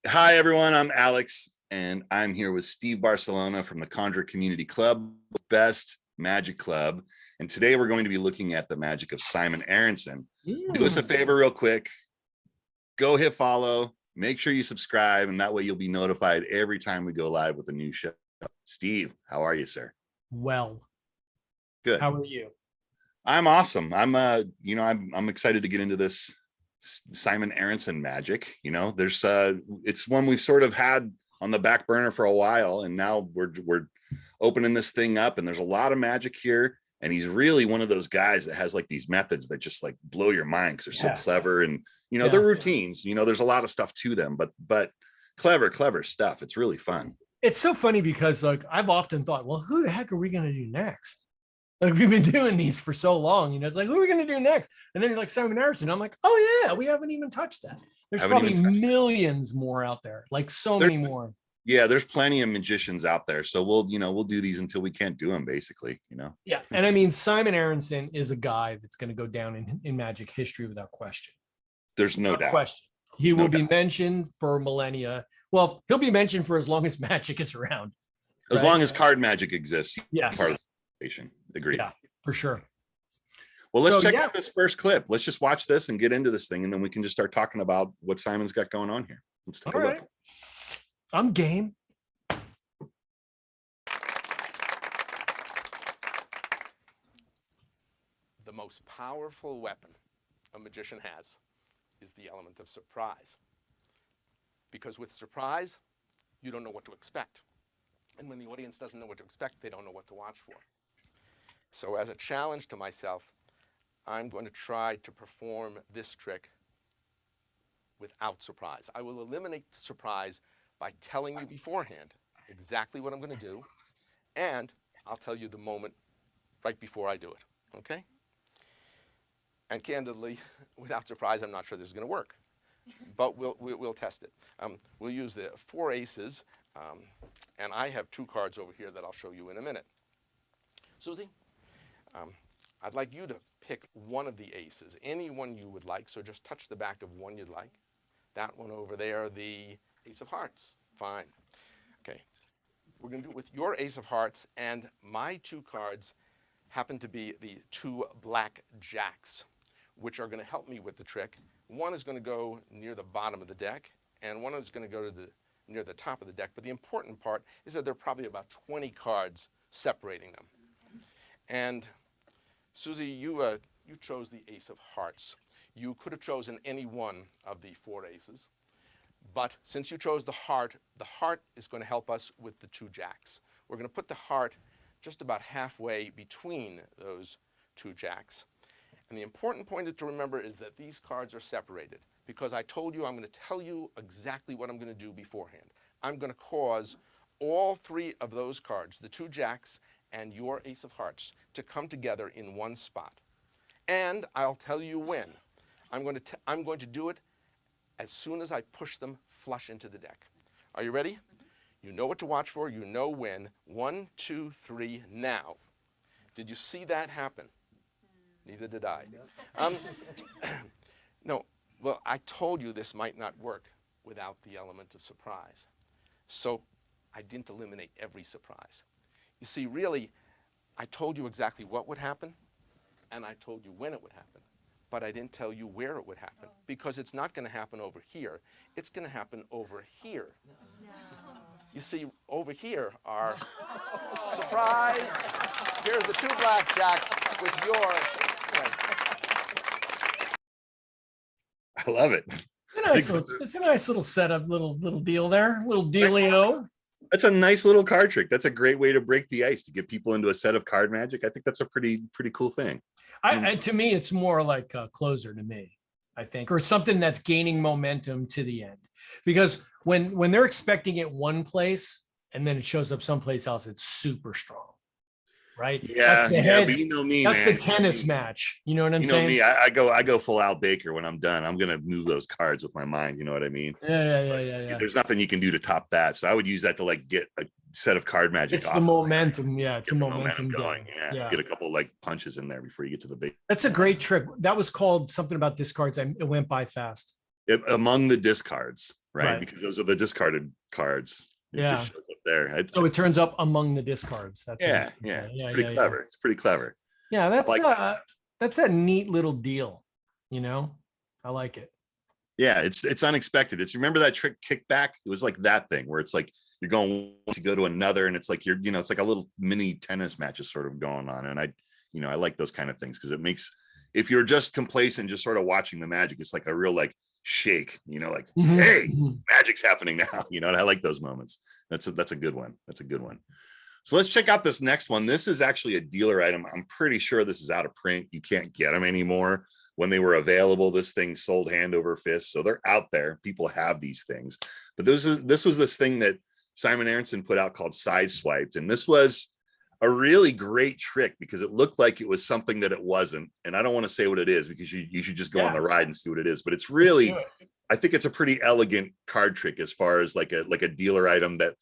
Hi, everyone. I'm Alex, and I'm here with Steve Barcelona from the Conjuror Community Club, best magic club. And today we're going to be looking at the magic of Simon Aronson. Do us a favor real quick. Go hit follow. Make sure you subscribe, and that way you'll be notified every time we go live with a new show. Steve, how are you, sir? Well, good. How are you? I'm awesome. I'm excited to get into this Simon Aronson magic. It's one we've sort of had on the back burner for a while, and now we're opening this thing up, and there's a lot of magic here. And he's really one of those guys that has like these methods that just like blow your mind because they're so clever, and they're routines. There's a lot of stuff to them, but clever stuff. It's really fun. It's so funny because like I've often thought, well, who the heck are we going to do next? Like we've been doing these for so long, it's like, who are we going to do next? And then you're like Simon Aronson. I'm like, oh yeah, we haven't even touched that. There's probably millions more out there, like many more. Yeah, there's plenty of magicians out there. So we'll do these until we can't do them, basically, Yeah. And I mean, Simon Aronson is a guy that's going to go down in magic history without question. There's no doubt. Question. He will be mentioned for millennia. Well, he'll be mentioned for as long as magic is around. As long as card magic exists. Yes. Part of the station. Agreed. Yeah, for sure. Well, let's check out this first clip. Let's just watch this and get into this thing, and then we can just start talking about what Simon's got going on here. Let's take a look. I'm game. The most powerful weapon a magician has is the element of surprise. Because with surprise, you don't know what to expect. And when the audience doesn't know what to expect, they don't know what to watch for. So as a challenge to myself, I'm going to try to perform this trick without surprise. I will eliminate surprise by telling you beforehand exactly what I'm going to do, and I'll tell you the moment right before I do it, okay? And candidly, without surprise, I'm not sure this is going to work, but we'll test it. We'll use the 4 aces, and I have 2 cards over here that I'll show you in a minute. Susie, I'd like you to pick one of the aces, any one you would like, so just touch the back of one you'd like. That one over there, the Ace of Hearts. Fine. Okay. We're going to do it with your Ace of Hearts, and my 2 cards happen to be the 2 black jacks, which are going to help me with the trick. One is going to go near the bottom of the deck, and one is going to go to near the top of the deck. But the important part is that there are probably about 20 cards separating them. And Susie, you chose the Ace of Hearts. You could have chosen any one of the 4 aces. But since you chose the heart is going to help us with the 2 jacks. We're going to put the heart just about halfway between those 2 jacks. And the important point to remember is that these cards are separated because I told you I'm going to tell you exactly what I'm going to do beforehand. I'm going to cause all 3 of those cards, the 2 jacks and your Ace of Hearts, to come together in one spot. And I'll tell you when. I'm going to do it as soon as I push them flush into the deck. Are you ready? You know what to watch for. You know when. 1, 2, 3, now. Did you see that happen? Neither did I. No, well, I told you this might not work without the element of surprise. So I didn't eliminate every surprise. You see, really, I told you exactly what would happen, and I told you when it would happen. But I didn't tell you where it would happen, because it's not going to happen over here. It's going to happen over here. No. You see, over here are, surprise, here's the 2 blackjacks with your I love it. It's a nice little setup, little deal there, little dealio. That's a nice little card trick. That's a great way to break the ice, to get people into a set of card magic. I think that's a pretty cool thing. To me, it's more like a closer to me, I think, or something that's gaining momentum to the end. Because when they're expecting it one place and then it shows up someplace else, it's super strong, right? Yeah, but you know me, that's man. the tennis match. You know what I'm saying? You know me. I go full Al Baker when I'm done. I'm gonna move those cards with my mind. You know what I mean? Yeah. There's nothing you can do to top that. So I would use that to like get a set of card magic. It's the momentum. Yeah, it's a momentum going. Yeah. Get a couple like punches in there before you get to the big. That's a great trick. That was called something about discards. It went by fast. Among the discards. right? Right. Because those are the discarded cards. It Yeah. just shows up there. So it turns up among the discards. That's what Yeah, he's yeah. saying. It's Yeah, pretty yeah, clever. It's pretty clever. yeah. Like, That's a neat little deal. You know, I like it. yeah, it's unexpected. It's remember that trick kickback? It was like that thing where it's like you're going to go to another, and it's like it's like a little mini tennis match is sort of going on. And I like those kind of things because it makes, if you're just complacent, just sort of watching the magic, it's like a real like shake, like, Mhm, hey, mhm. magic's happening now. And I like those moments. That's a good one. That's a good one. So let's check out this next one. This is actually a dealer item. I'm pretty sure this is out of print. You can't get them anymore. When they were available, this thing sold hand over fist. So they're out there. People have these things. But this was this thing that Simon Aronson put out called Sideswiped. And this was a really great trick because it looked like it was something that it wasn't. And I don't want to say what it is because you should just go on the ride and see what it is. But it's really, I think it's a pretty elegant card trick as far as like a dealer item that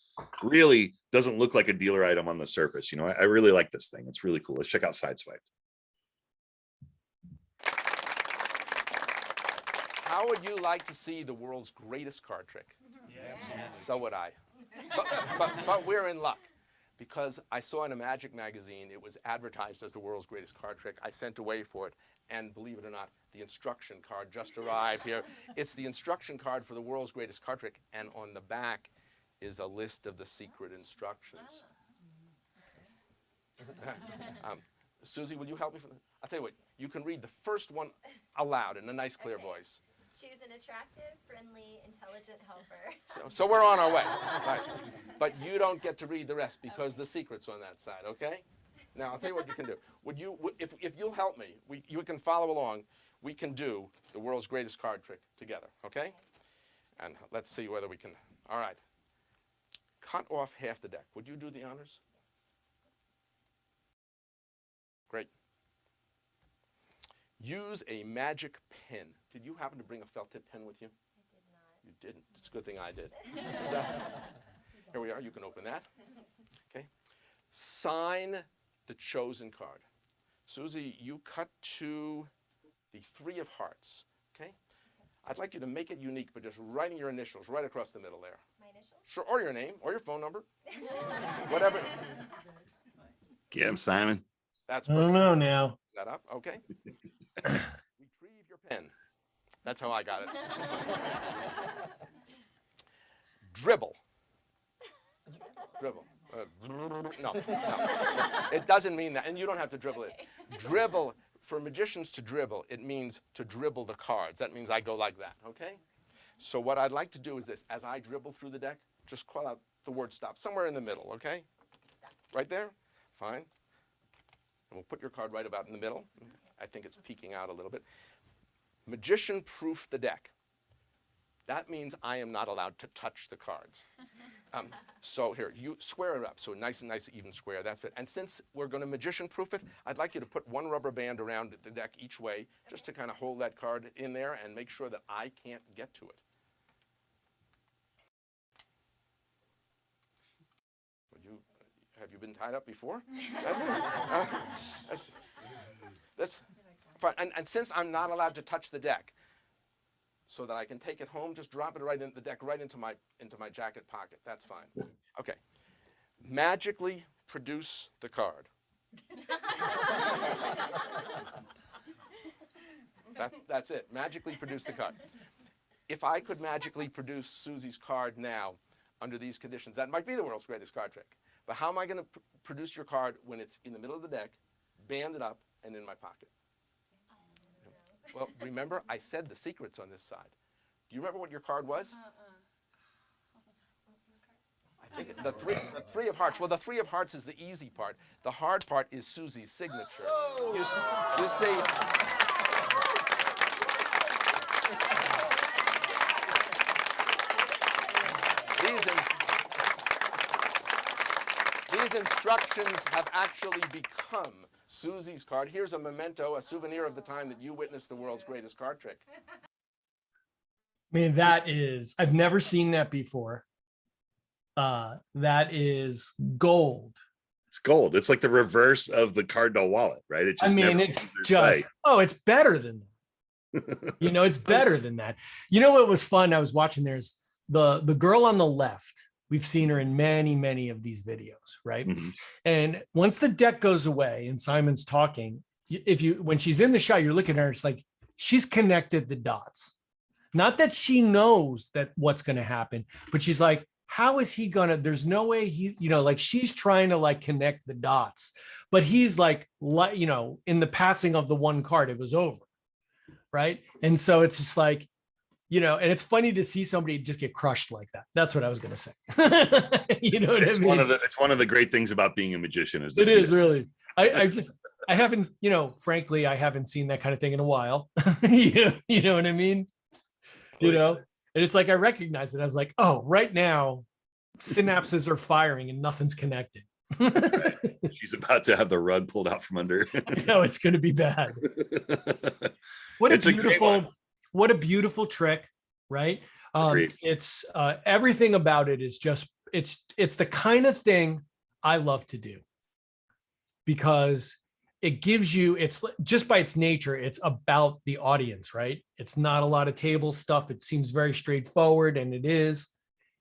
really doesn't look like a dealer item on the surface. I really like this thing. It's really cool. Let's check out Sideswiped. How would you like to see the world's greatest card trick? Yes. So would I. But we're in luck because I saw in a magic magazine it was advertised as the world's greatest card trick. I sent away for it, and believe it or not, the instruction card just arrived here. It's the instruction card for the world's greatest card trick, and on the back is a list of the secret instructions. Susie, will you help me? I'll tell you what, you can read the first one aloud in a nice, clear voice. Choose an attractive, friendly, intelligent helper. So we're on our way. Right. But you don't get to read the rest because the secret's on that side, okay? Now, I'll tell you what you can do. If you'll help me, you can follow along. We can do the world's greatest card trick together, okay? And let's see whether we can. All right. Cut off half the deck. Would you do the honors? Great. Use a magic pen. Did you happen to bring a felt tip pen with you? I did not. You didn't. It's a good thing I did. Here we are. You can open that. Okay. Sign the chosen card. Susie, you cut to the 3 of hearts. Okay. I'd like you to make it unique, but just writing your initials right across the middle there. My initials? Sure, or your name, or your phone number. Whatever. Get him, Simon. That's I perfect. don't know now. Set up, okay. Retrieve your pen. That's how I got it. Dribble. Dribble. No. It doesn't mean that, and you don't have to dribble it. Dribble, for magicians to dribble, it means to dribble the cards. That means I go like that, okay? So what I'd like to do is this. As I dribble through the deck, just call out the word stop, somewhere in the middle, okay? Stop. Right there? Fine. And we'll put your card right about in the middle. I think it's peeking out a little bit. Magician proof the deck. That means I am not allowed to touch the cards. So here, you square it up. So nice, even square. That's it. And since we're going to magician proof it, I'd like you to put one rubber band around the deck each way, just to kind of hold that card in there and make sure that I can't get to it. Have you been tied up before? That's fine. And since I'm not allowed to touch the deck, so that I can take it home, just drop it right in the deck, right into my jacket pocket. That's fine. Okay. Magically produce the card. That's it. Magically produce the card. If I could magically produce Susie's card now under these conditions, that might be the world's greatest card trick. But how am I going to produce your card when it's in the middle of the deck, banded up, and in my pocket? Well, remember, I said the secret's on this side. Do you remember what your card was? I think the three of hearts. Well, the 3 of hearts is the easy part. The hard part is Susie's signature. You see, these instructions have actually become Susie's card. Here's a memento, a souvenir of the time that you witnessed the world's greatest card trick. I mean, I've never seen that before. That is gold. It's gold. It's like the reverse of the Cardinal wallet, right? It just it's just, it's better than that. It's better than that. You know what was fun? I was watching, there's the girl on the left, we've seen her in many of these videos, right? Mhm. And once the deck goes away and Simon's talking, when she's in the shot, you're looking at her, it's like she's connected the dots. Not that she knows that what's going to happen, but she's like, how is he gonna, there's no way he, like she's trying to like connect the dots, but he's like, in the passing of the one card, it was over. Right. And so it's just like, and it's funny to see somebody just get crushed like that. That's what I was going to say. You know what It's I mean? it's one of the great things about being a magician is It is really. I haven't, frankly, I haven't seen that kind of thing in a while. You know what I mean? And it's like I recognize it. I was like, oh, right now, synapses are firing and nothing's connected. Right. She's about to have the rug pulled out from under. I know it's going to be bad. What a beautiful trick, right? It's everything about it is just it's the kind of thing I love to do, because it gives you, it's just by its nature, it's about the audience, right? It's not a lot of table stuff. It seems very straightforward, and it is.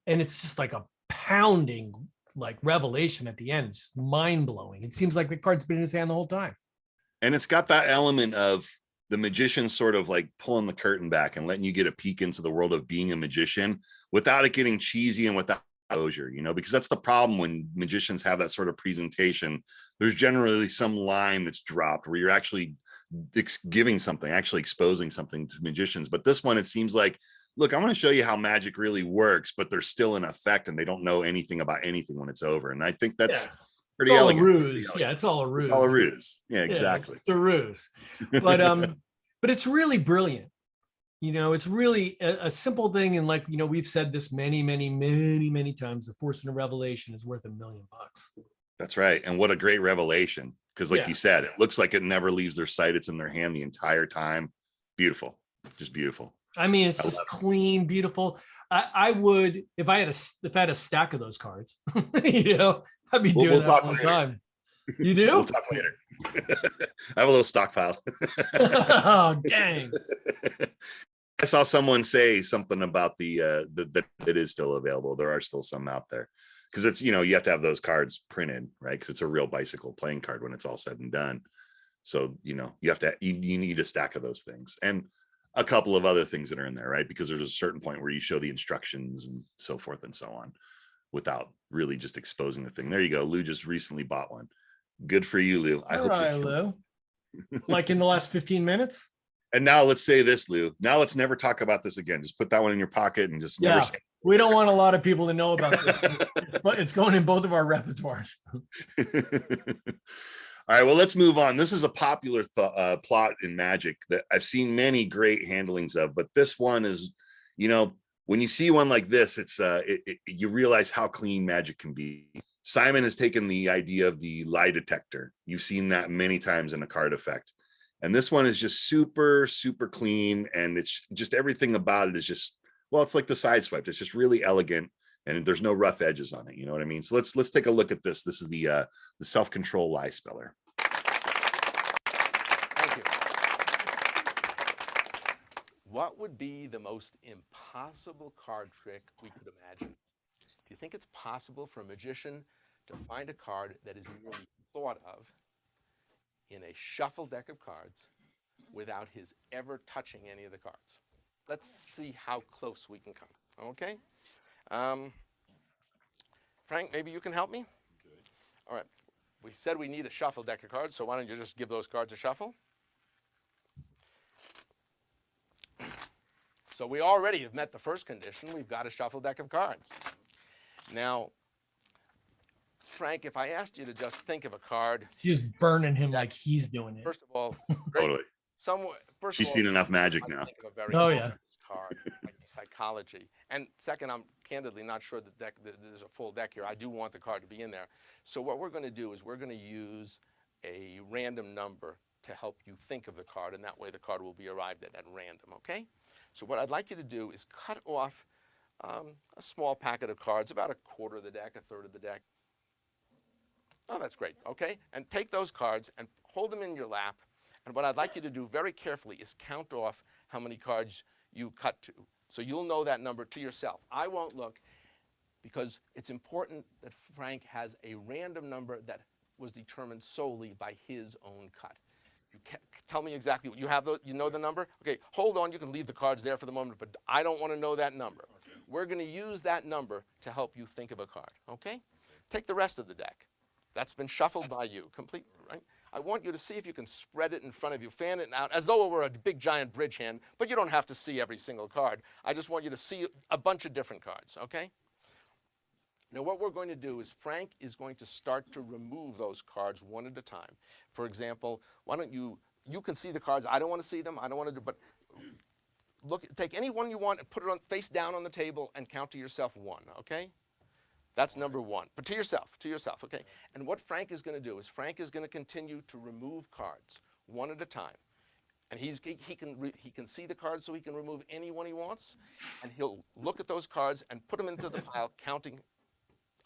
And it's just like a pounding like revelation at the end. It's mind blowing. It seems like the card's been in his hand the whole time. And it's got that element of the magician sort of like pulling the curtain back and letting you get a peek into the world of being a magician without it getting cheesy and without exposure, because that's the problem when magicians have that sort of presentation. There's generally some line that's dropped where you're actually giving something, actually exposing something to magicians. But this one, it seems like, look, I want to show you how magic really works, but they're still in effect and they don't know anything about anything when it's over. And I think that's pretty elegant. It's all a ruse. It's all a ruse. Yeah, exactly. It's the ruse. But it's really brilliant. It's really a simple thing. And like, we've said this many times, the force in a revelation is worth $1 million. That's right. And what a great revelation. Because like you said, it looks like it never leaves their sight. It's in their hand the entire time. Beautiful. Just beautiful. I mean, it's just clean, beautiful. I would, if I had a stack of those cards, I'd be doing that all the time. You do? We'll talk later. I have a little stockpile. Oh, dang. I saw someone say something about that it is still available. There are still some out there, because it's, you have to have those cards printed, right? Because it's a real bicycle playing card when it's all said and done. So, you need a stack of those things and a couple of other things that are in there, right? Because there's a certain point where you show the instructions and so forth and so on without really just exposing the thing. There you go. Lou just recently bought one. Good for you, Lou. All right, Lou. Like in the last 15 minutes? And now let's say this, Lou. Now let's never talk about this again. Just put that one in your pocket and just never say it. We don't want a lot of people to know about this. It's going in both of our repertoires. All right, well, let's move on. This is a popular plot in Magic that I've seen many great handlings of, but this one is, when you see one like this, it's you realize how clean Magic can be. Simon has taken the idea of the lie detector. You've seen that many times in a card effect. And this one is just super, super clean. And it's just everything about it is just, well, it's like the sideswipe. It's just really elegant and there's no rough edges on it. You know what I mean? So let's take a look at this. This is the self-control lie speller. Thank you. What would be the most impossible card trick we could imagine? Do you think it's possible for a magician to find a card that is merely thought of in a shuffled deck of cards without his ever touching any of the cards? Let's see how close we can come, okay? Frank, maybe you can help me? Okay. All right. We said we need a shuffled deck of cards, so why don't you just give those cards a shuffle? So we already have met the first condition. We've got a shuffled deck of cards. Now, Frank, if I asked you to just think of a card. She's burning him like he's doing it. First of all, Totally. She's seen enough Magic now. Oh, yeah. Card, like psychology. And second, I'm candidly not sure that there's a full deck here. I do want the card to be in there. So what we're going to do is we're going to use a random number to help you think of the card, and that way the card will be arrived at random, okay? So what I'd like you to do is cut off a small packet of cards, about a quarter of the deck, a third of the deck. Oh, that's great, okay? And take those cards and hold them in your lap. And what I'd like you to do very carefully is count off how many cards you cut to So you'll know that number to yourself. I won't look, because it's important that Frank has a random number that was determined solely by his own cut. You can't tell me exactly what you have. You know the number? Okay, hold on. You can leave the cards there for the moment, but I don't want to know that number. Okay. We're going to use that number to help you think of a card. Okay? Take the rest of the deck. That's been shuffled by you, complete, right? I want you to see if you can spread it in front of you, fan it out, as though it were a big giant bridge hand, but you don't have to see every single card. I just want you to see a bunch of different cards, okay? Now what we're going to do is Frank is going to start to remove those cards one at a time. For example, why don't you can see the cards. I don't want to see them. I don't want to do, but look, take any one you want and put it on face down on the table and count to yourself 1, okay? That's number 1, but to yourself, okay? And what Frank is going to do is Frank is going to continue to remove cards one at a time. And he can see the cards, so he can remove any one he wants, and he'll look at those cards and put them into the pile, counting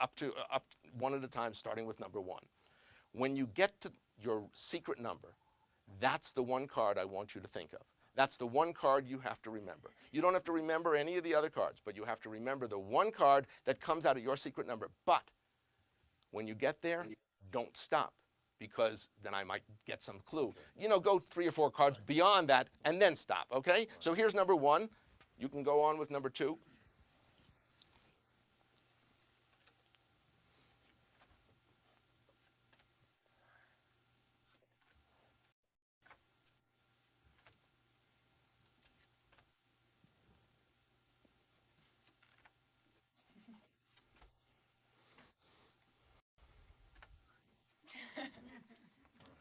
up one at a time, starting with number 1. When you get to your secret number, that's the one card I want you to think of. That's the one card you have to remember. You don't have to remember any of the other cards, but you have to remember the one card that comes out of your secret number. But when you get there, don't stop, because then I might get some clue. You know, go 3 or 4 cards beyond that and then stop, okay? So here's number 1. You can go on with number 2.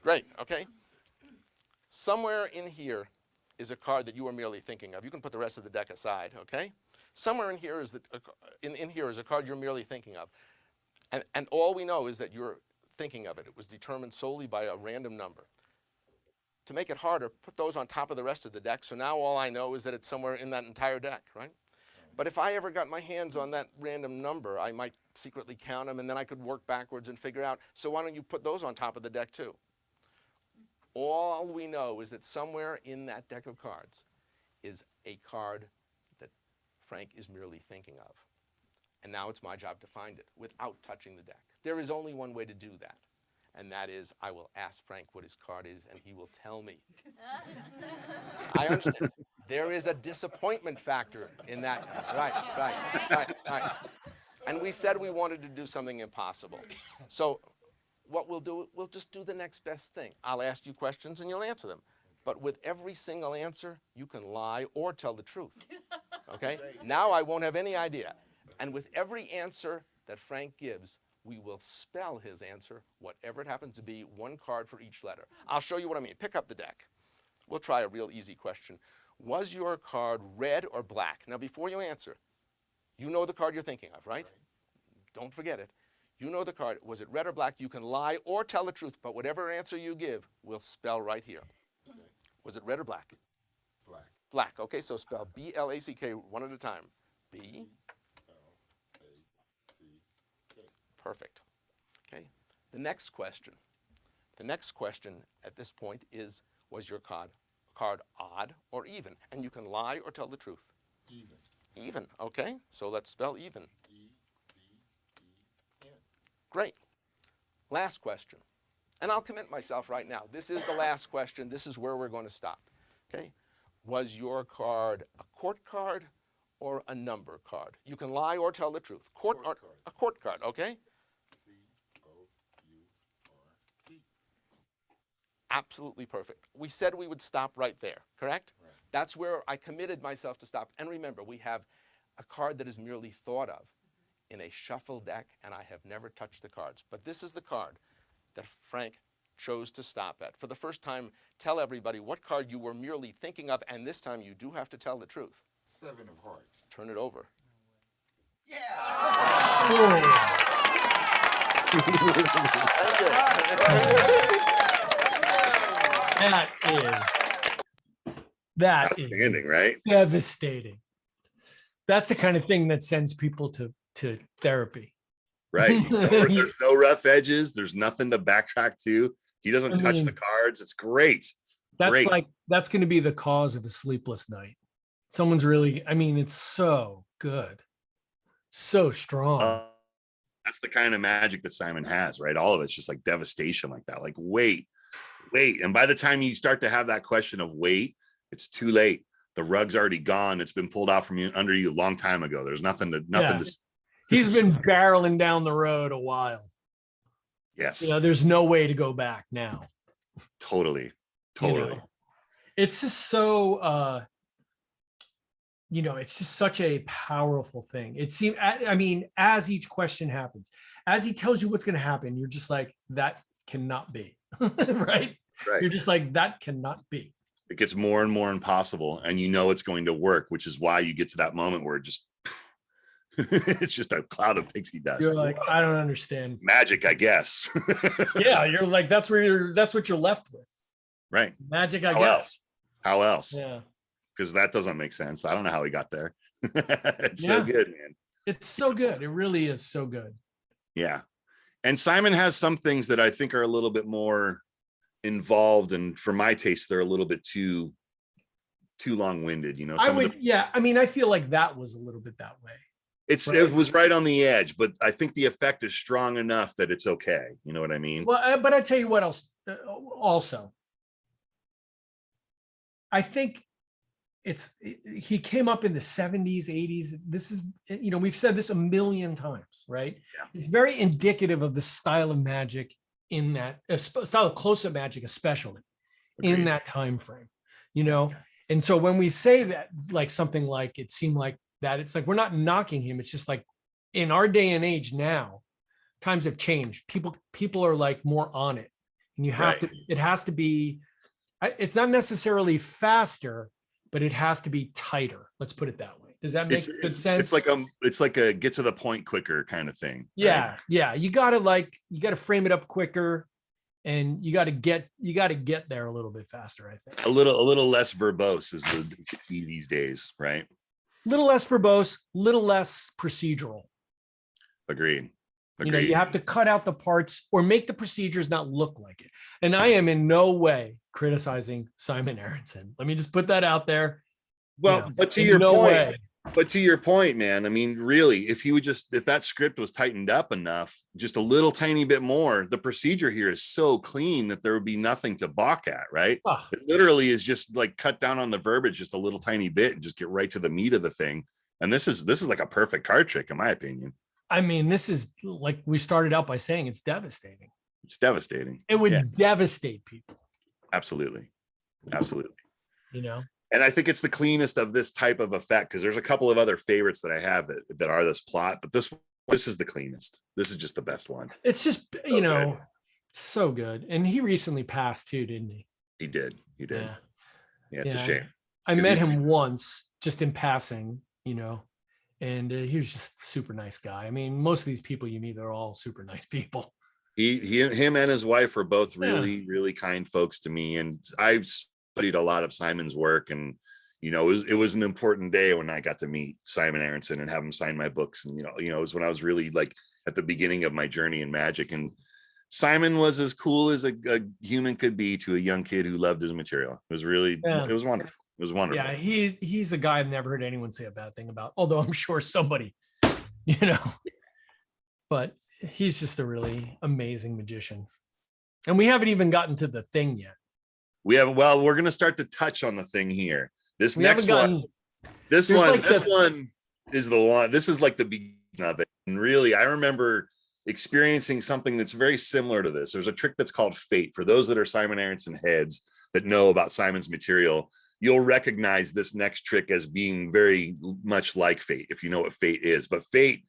Great, okay? Somewhere in here is a card that you are merely thinking of. You can put the rest of the deck aside, okay? Somewhere in here is in here is a card you're merely thinking of. And all we know is that you're thinking of it. It was determined solely by a random number. To make it harder, put those on top of the rest of the deck, so now all I know is that it's somewhere in that entire deck, right? But if I ever got my hands on that random number, I might secretly count them, and then I could work backwards and figure out, so why don't you put those on top of the deck too? All we know is that somewhere in that deck of cards is a card that Frank is merely thinking of. And now it's my job to find it without touching the deck. There is only one way to do that, and that is I will ask Frank what his card is, and he will tell me. I understand. There is a disappointment factor in that. Right. And we said we wanted to do something impossible. So what we'll do, we'll just do the next best thing. I'll ask you questions and you'll answer them. But with every single answer, you can lie or tell the truth, okay? Now I won't have any idea. And with every answer that Frank gives, we will spell his answer, whatever it happens to be, 1 card for each letter. I'll show you what I mean. Pick up the deck. We'll try a real easy question. Was your card red or black? Now before you answer, you know the card you're thinking of, right? Don't forget it. You know the card. Was it red or black? You can lie or tell the truth, but whatever answer you give, we'll spell right here. Okay. Was it red or black? Black. Black. Okay, so spell B-L-A-C-K one at a time. B-L-A-C-K. Perfect. Okay. The next question at this point is, was your card odd or even? And you can lie or tell the truth. Even. Even. Okay, so let's spell even. E-V-E-N. Great. Last question. And I'll commit myself right now. This is the last question. This is where we're going to stop. Okay? Was your card a court card or a number card? You can lie or tell the truth. Court card. A court card, okay? C-O-U-R-T. Absolutely perfect. We said we would stop right there, correct? Right. That's where I committed myself to stop. And remember, we have a card that is merely thought of in a shuffle deck, and I have never touched the cards. But this is the card that Frank chose to stop at. For the first time, tell everybody what card you were merely thinking of, and this time you do have to tell the truth. 7 of hearts. Turn it over. That is Outstanding, right? devastating. That's the kind of thing that sends people to therapy. Right. There's no rough edges. There's nothing to backtrack to. He doesn't touch the cards. It's great. That's Great. like, that's going to be the cause of a sleepless night. Someone's really, I mean, it's so good, so strong. That's the kind of magic that Simon has, right? All of it's just like devastation like that. Like, wait. And by the time you start to have that question of wait, it's too late. The rug's already gone. It's been pulled out from you under you a long time ago. There's nothing to. He's been barreling down the road a while. Yes. There's no way to go back now. Totally. It's just so, it's just such a powerful thing. It seems, I mean, as each question happens, as he tells you what's going to happen, you're just like, that cannot be. Right. You're just like, that cannot be. It gets more and more impossible, and it's going to work, which is why you get to that moment where it just it's just a cloud of pixie dust. You're like, I don't understand. Magic, I guess. Yeah, you're like, that's what you're left with. Right. Magic, I guess. How else? Yeah. Because that doesn't make sense. I don't know how he got there. It's so good, man. It's so good. It really is so good. Yeah. And Simon has some things that I think are a little bit more involved, and for my taste, they're a little bit too long-winded. I mean, I feel like that was a little bit that way. It was right on the edge, but I think the effect is strong enough that it's okay. You know what I mean? Well, but I tell you what else. Also, I think he came up in the 70s, 80s. This is, we've said this a million times, right? Yeah. It's very indicative of the style of magic in that style of close-up magic, especially. Agreed. In that time frame, And so when we say that, like something like it seemed like that, it's like we're not knocking him. It's just like in our day and age now, times have changed. People are like more on it, and you have to. It has to be. It's not necessarily faster, but it has to be tighter. Let's put it that way. Does that make good sense? It's like a get to the point quicker kind of thing. Yeah, right? Yeah. You gotta frame it up quicker, and you gotta get there a little bit faster. I think a little less verbose is the key these days, right? Little less verbose, little less procedural. Agreed. You have to cut out the parts or make the procedures not look like it. And I am in no way criticizing Simon Aronson. Let me just put that out there. Well, but to your point, man, I mean, really, if that script was tightened up enough, just a little tiny bit more, the procedure here is so clean that there would be nothing to balk at, right? Oh. It literally is just like cut down on the verbiage just a little tiny bit and just get right to the meat of the thing. And this is like a perfect card trick, in my opinion. I mean, this is like we started out by saying, it's devastating. It's devastating. It would devastate people. Absolutely. And I think it's the cleanest of this type of effect, because there's a couple of other favorites that I have that are this plot, but this is the cleanest. This is just the best one. It's just, so good. And he recently passed too, didn't he? He did. Yeah, it's a shame. I met him once just in passing, and he was just a super nice guy. I mean, most of these people you meet, they're all super nice people. Him and his wife were both really, really kind folks to me. And I've studied a lot of Simon's work, and it was an important day when I got to meet Simon Aronson and have him sign my books. And it was when I was really like at the beginning of my journey in magic. And Simon was as cool as a human could be to a young kid who loved his material. It was really, it was wonderful. It was wonderful. Yeah, he's a guy I've never heard anyone say a bad thing about, although I'm sure somebody, but he's just a really amazing magician. And we haven't even gotten to the thing yet. We haven't. Well, we're going to start to touch on the thing here. This one is the one. This is like the beginning of it. And really, I remember experiencing something that's very similar to this. There's a trick that's called Fate. For those that are Simon Aronson heads that know about Simon's material, you'll recognize this next trick as being very much like Fate, if you know what Fate is. But Fate,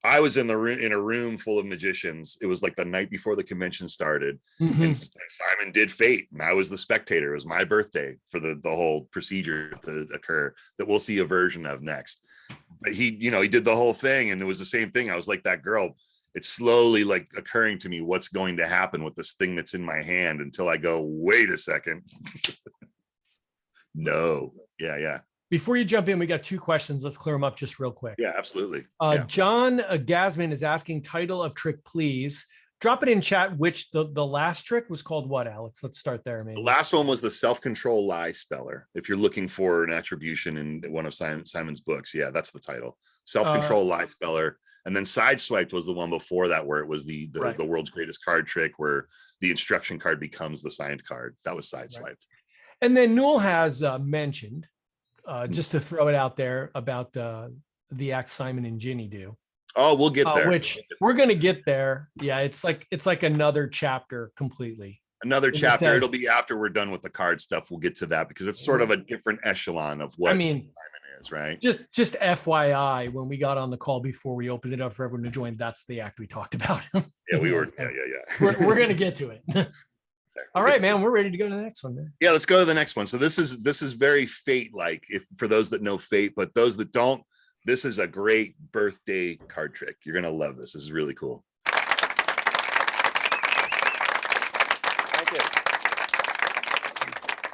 I was in a room full of magicians. It was like the night before the convention started, and Simon did Fate, and I was the spectator. It was my birthday for the whole procedure to occur that we'll see a version of next. But he did the whole thing, and it was the same thing. I was like that girl. It's slowly like occurring to me what's going to happen with this thing that's in my hand until I go, wait a second. No. Yeah. Before you jump in, we got two questions. Let's clear them up just real quick. Yeah, absolutely. John Gasman is asking, title of trick, please. Drop it in chat. Which the last trick was called what, Alex? Let's start there, maybe. The last one was the self-control lie speller. If you're looking for an attribution in one of Simon's books, yeah, that's the title. Self-control lie speller. And then sideswiped was the one before that, where it was the Right. world's greatest card trick, where the instruction card becomes the signed card. That was sideswiped. Right. And then Newell has mentioned, just to throw it out there, about the act Simon and Ginny do. Oh, we'll get there. Which we're gonna get there. Yeah, it's like another chapter completely. Another In the chapter. sense- It'll be after we're done with the card stuff. We'll get to that because it's sort of a different echelon of what I mean, Simon is, right? just FYI, when we got on the call before we opened it up for everyone to join, that's the act we talked about. Yeah, we were. Yeah. We're gonna get to it. All right, man, we're ready to go to the next one, man. Yeah, let's go to the next one. So this is very Fate-like, if for those that know Fate, but those that don't, this is a great birthday card trick. You're gonna love this. This is really cool. Thank you.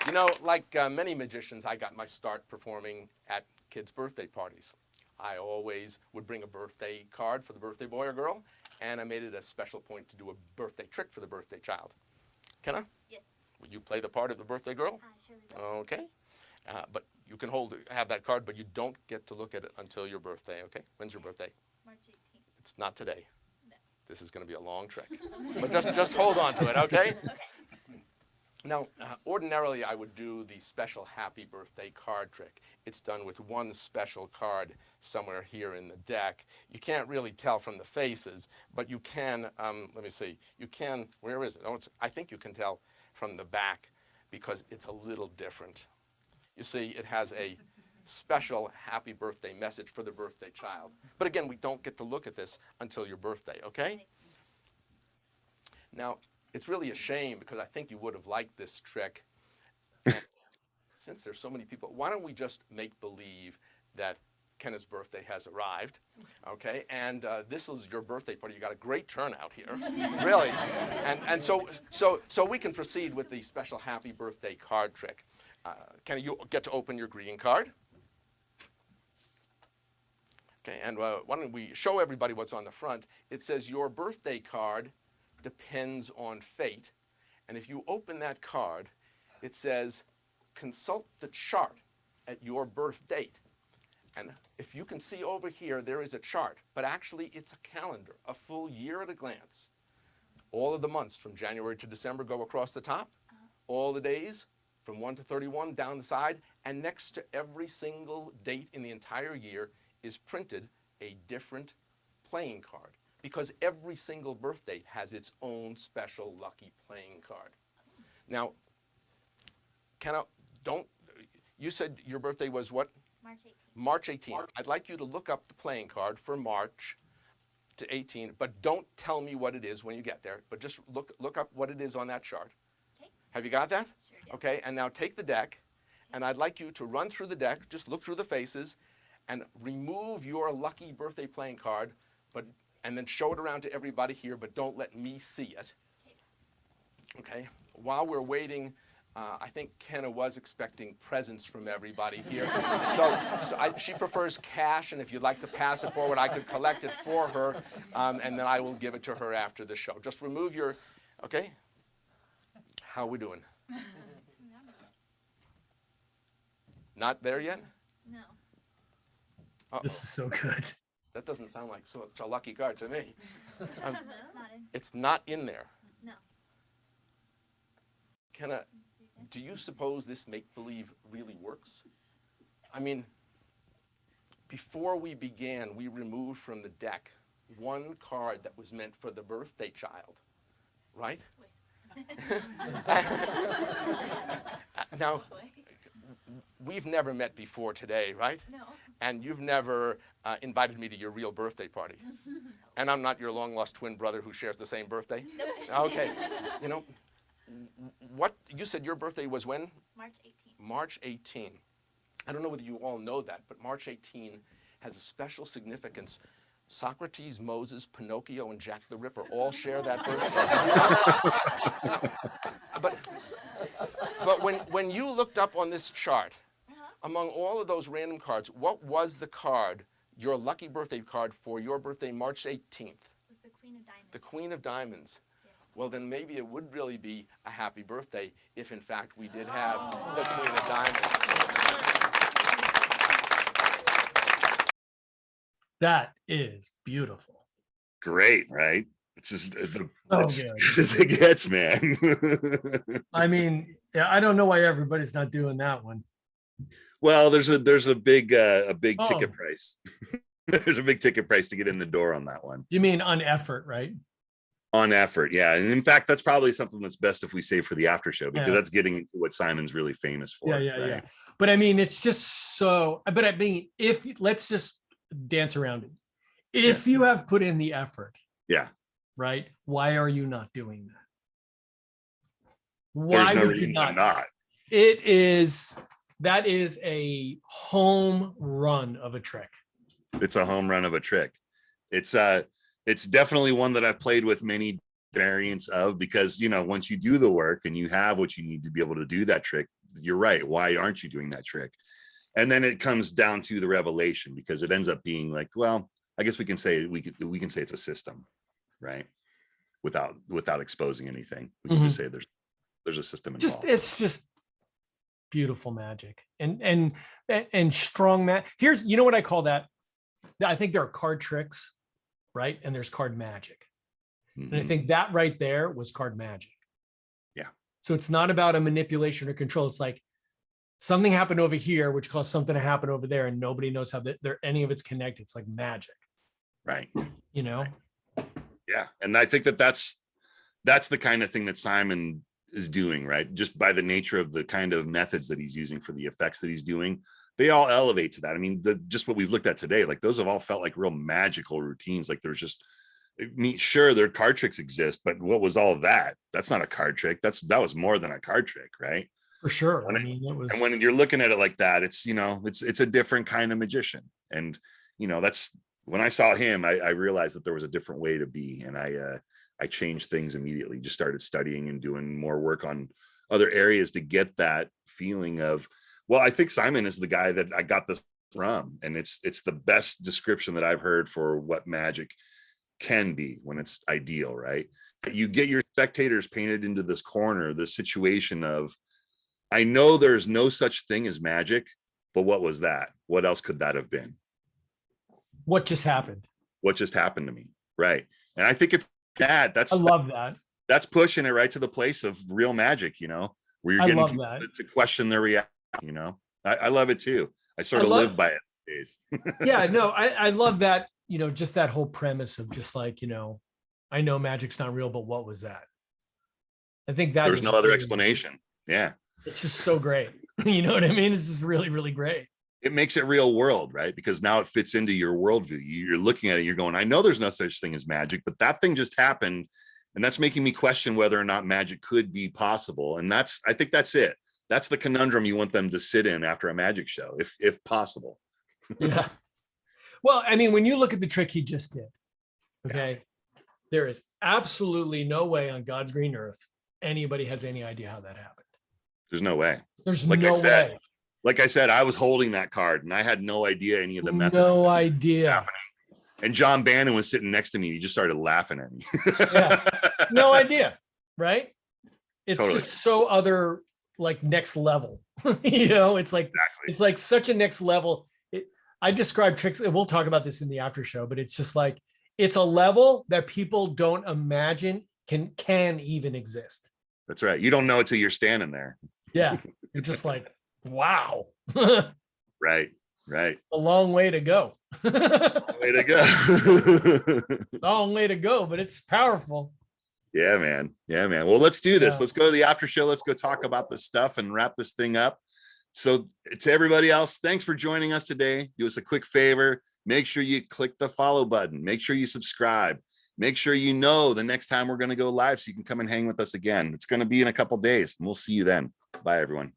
You know, like many magicians, I got my start performing at kids' birthday parties. I always would bring a birthday card for the birthday boy or girl, and I made it a special point to do a birthday trick for the birthday child. Can I? Yes. Will you play the part of the birthday girl? Sure will. Okay. But you can have that card, but you don't get to look at it until your birthday, okay? When's your birthday? March 18th. It's not today. No. This is going to be a long trick. But just hold on to it, okay? Okay. Now, ordinarily, I would do the special happy birthday card trick. It's done with one special card somewhere here in the deck. You can't really tell from the faces, but you can, let me see, you can, where is it? Oh, I think you can tell from the back because it's a little different. You see, it has a special happy birthday message for the birthday child. But again, we don't get to look at this until your birthday, okay? Now, it's really a shame because I think you would have liked this trick. Since there's so many people, why don't we just make believe that Kenna's birthday has arrived, okay? And this is your birthday party. You got a great turnout here, really. And so we can proceed with the special happy birthday card trick. Kenna, you get to open your greeting card. Okay, and why don't we show everybody what's on the front? It says your birthday card depends on fate. And if you open that card, it says consult the chart at your birth date. And if you can see over here, there is a chart, but actually it's a calendar, a full year at a glance. All of the months from January to December go across the top. All the days from 1 to 31 down the side, and next to every single date in the entire year is printed a different playing card, because every single birth date has its own special lucky playing card. Now, you said your birthday was what? March 18th. March 18th. I'd like you to look up the playing card for March to 18, but don't tell me what it is when you get there, but just look up what it is on that chart. Okay. Have you got that? Sure do. Okay, and now take the deck, and I'd like you to run through the deck, just look through the faces, and remove your lucky birthday playing card, and then show it around to everybody here, but don't let me see it. Okay, while we're waiting, I think Kenna was expecting presents from everybody here. She prefers cash, and if you'd like to pass it forward, I could collect it for her, and then I will give it to her after the show. Just remove your, okay? How are we doing? Not there yet? No. Uh-oh. This is so good. That doesn't sound like such a lucky card to me. That's not in. It's not in there. No. Kenna, do you suppose this make-believe really works? I mean, before we began, we removed from the deck one card that was meant for the birthday child, right? Now, we've never met before today, right? No. And you've never invited me to your real birthday party. And I'm not your long-lost twin brother who shares the same birthday? Okay. You know, what, you said your birthday was when? March 18th. March 18. I don't know whether you all know that, but March 18 has a special significance. Socrates, Moses, Pinocchio, and Jack the Ripper all share that birthday. But when you looked up on this chart, among all of those random cards, what was the card, your lucky birthday card for your birthday, March 18th? Was the Queen of Diamonds. The Queen of Diamonds. Yes. Well, then maybe it would really be a happy birthday if, in fact, we did have the Queen of Diamonds. That is beautiful. Great, right? It's just it's So good as it gets, man. I mean, yeah, I don't know why everybody's not doing that one. Well, there's a big Oh. ticket price. There's a big ticket price to get in the door on that one. You mean on effort, right? On effort, yeah. And in fact, that's probably something that's best if we save for the after show, because Yeah. that's getting into what Simon's really famous for. Yeah. right? But I mean, it's just so. But I mean, if let's just dance around it. If you have put in the effort, Yeah. right? Why are you not doing that? There's Why no would you reason I'm not? not. That is a home run of a trick. It's a home run of a trick. It's definitely one that I've played with many variants of, because once you do the work and you have what you need to be able to do that trick, you're right. Why aren't you doing that trick? And then it comes down to the revelation, because it ends up being like, well, I guess we can say it's a system, right? Without exposing anything, we can just say there's a system involved. It's just beautiful magic and strong magic. Here's, you know what I call that? I think there are card tricks, right? And there's card magic. And I think that right there was card magic. Yeah. So it's not about a manipulation or control. It's like something happened over here, which caused something to happen over there, and nobody knows how any of it's connected. It's like magic. Right. Yeah. And I think that's the kind of thing that Simon is doing, right? Just by the nature of the kind of methods that he's using for the effects that he's doing, they all elevate to that. I mean, just what we've looked at today, like those have all felt like real magical routines. Like there's just, sure, their card tricks exist, but what was all that? That's not a card trick. That was more than a card trick, right? For sure. I mean, it was. And when you're looking at it like that, it's it's a different kind of magician. And that's when I saw him, I realized that there was a different way to be, and I changed things immediately. Just started studying and doing more work on other areas to get that feeling of, well, I think Simon is the guy that I got this from, and it's the best description that I've heard for what magic can be when it's ideal, right? You get your spectators painted into this corner, this situation of, I know there's no such thing as magic, but what was that? What else could that have been? What just happened? What just happened to me? Right. And I think if I love that. That's pushing it right to the place of real magic, where you're getting people to question their reaction, I love it too. I sort of live by it these days. Yeah, no, I love that, just that whole premise of just like, I know magic's not real, but what was that? I think that there's no other explanation. Yeah. It's just so great. You know what I mean? It's just really, really great. It makes it real world, right? Because now it fits into your worldview. You're looking at it, you're going, I know there's no such thing as magic, but that thing just happened. And that's making me question whether or not magic could be possible. And I think that's it. That's the conundrum you want them to sit in after a magic show, if possible. Yeah. Well, I mean, when you look at the trick he just did, okay, there is absolutely no way on God's green earth anybody has any idea how that happened. There's no way. There's no way. Like I said, I was holding that card and I had no idea any of the methods. No idea. And John Bannon was sitting next to me. He just started laughing at me. Yeah. No idea. Right. It's Totally. just so other, like, next level. It's like, exactly. It's like such a next level. I describe tricks, and we'll talk about this in the after show, but it's just like, it's a level that people don't imagine can even exist. That's right. You don't know it till you're standing there. Yeah. You're just like, wow. Right. A long way to go. Way to go. Long way to go, but it's powerful. Yeah, man. Well, let's do this. Yeah. Let's go to the after show. Let's go talk about this stuff and wrap this thing up. So to everybody else, thanks for joining us today. Do us a quick favor. Make sure you click the follow button. Make sure you subscribe. Make sure you know the next time we're going to go live so you can come and hang with us again. It's going to be in a couple days, and we'll see you then. Bye, everyone.